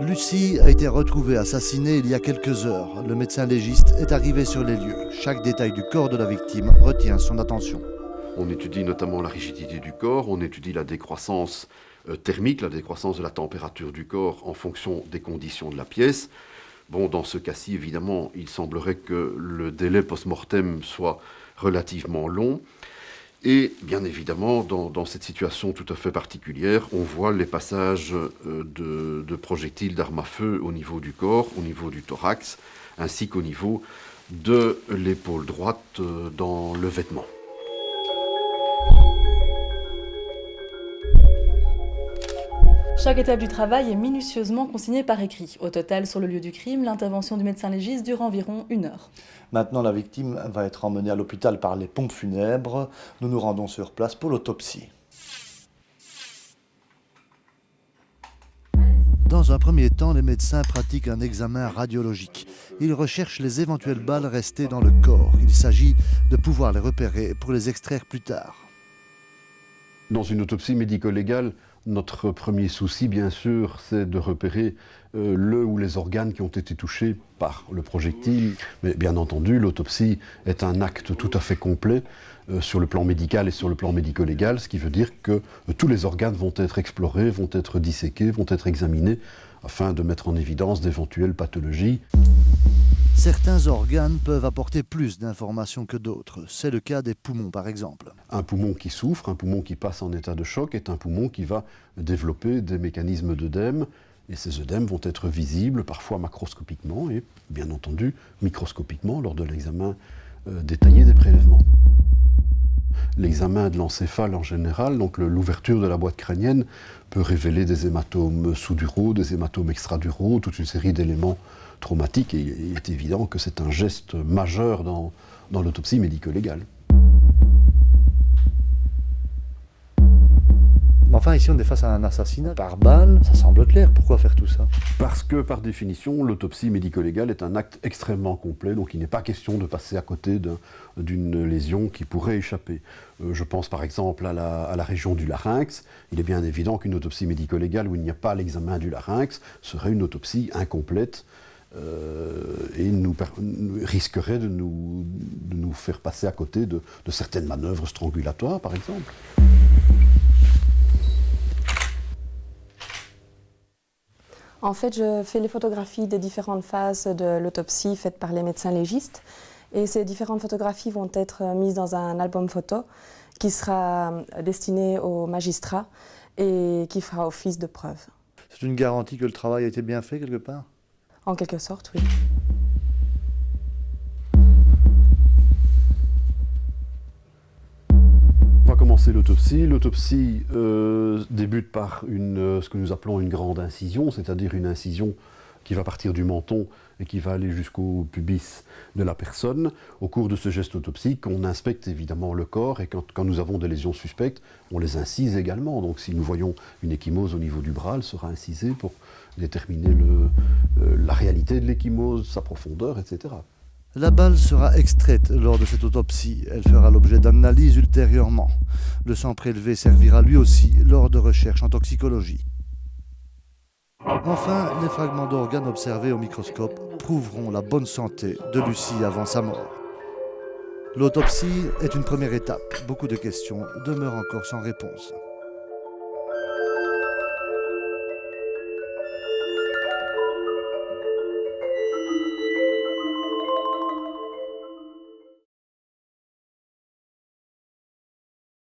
Lucie a été retrouvée assassinée il y a quelques heures. Le médecin légiste est arrivé sur les lieux. Chaque détail du corps de la victime retient son attention. On étudie notamment la rigidité du corps, on étudie la décroissance thermique, la décroissance de la température du corps en fonction des conditions de la pièce. Bon, dans ce cas-ci, évidemment, il semblerait que le délai post-mortem soit relativement long. Et bien évidemment, dans cette situation tout à fait particulière, on voit les passages de projectiles d'armes à feu au niveau du corps, au niveau du thorax, ainsi qu'au niveau de l'épaule droite dans le vêtement. Chaque étape du travail est minutieusement consignée par écrit. Au total, sur le lieu du crime, l'intervention du médecin légiste dure environ 1 heure. Maintenant, la victime va être emmenée à l'hôpital par les pompes funèbres. Nous nous rendons sur place pour l'autopsie. Dans un premier temps, les médecins pratiquent un examen radiologique. Ils recherchent les éventuelles balles restées dans le corps. Il s'agit de pouvoir les repérer pour les extraire plus tard. Dans une autopsie médico-légale, notre premier souci, bien sûr, c'est de repérer le ou les organes qui ont été touchés par le projectile. Mais bien entendu, l'autopsie est un acte tout à fait complet sur le plan médical et sur le plan médico-légal, ce qui veut dire que tous les organes vont être explorés, vont être disséqués, vont être examinés, afin de mettre en évidence d'éventuelles pathologies. Certains organes peuvent apporter plus d'informations que d'autres. C'est le cas des poumons, par exemple. Un poumon qui souffre, un poumon qui passe en état de choc, est un poumon qui va développer des mécanismes d'œdème. Et ces œdèmes vont être visibles, parfois macroscopiquement et, bien entendu, microscopiquement lors de l'examen détaillé des prélèvements. L'examen de l'encéphale en général, donc l'ouverture de la boîte crânienne, peut révéler des hématomes sous-duraux, des hématomes extraduraux, toute une série d'éléments traumatiques, et il est évident que c'est un geste majeur dans l'autopsie médico-légale. Enfin, ici, on est face à un assassinat par balle. Ça semble clair. Pourquoi faire tout ça? Parce que, par définition, l'autopsie médico-légale est un acte extrêmement complet, donc il n'est pas question de passer à côté d'une lésion qui pourrait échapper. Je pense par exemple à la région du larynx. Il est bien évident qu'une autopsie médico-légale où il n'y a pas l'examen du larynx serait une autopsie incomplète et risquerait de nous faire passer à côté de certaines manœuvres strangulatoires, par exemple. En fait, je fais les photographies des différentes phases de l'autopsie faites par les médecins légistes. Et ces différentes photographies vont être mises dans un album photo qui sera destiné au magistrat et qui fera office de preuve. C'est une garantie que le travail a été bien fait quelque part? En quelque sorte, oui. On va commencer l'autopsie. L'autopsie débute par ce que nous appelons une grande incision, c'est-à-dire une incision qui va partir du menton et qui va aller jusqu'au pubis de la personne. Au cours de ce geste autopsique, on inspecte évidemment le corps et quand nous avons des lésions suspectes, on les incise également. Donc si nous voyons une ecchymose au niveau du bras, elle sera incisée pour déterminer la réalité de l'ecchymose, sa profondeur, etc. La balle sera extraite lors de cette autopsie. Elle fera l'objet d'analyses ultérieurement. Le sang prélevé servira lui aussi lors de recherches en toxicologie. Enfin, les fragments d'organes observés au microscope prouveront la bonne santé de Lucie avant sa mort. L'autopsie est une première étape. Beaucoup de questions demeurent encore sans réponse.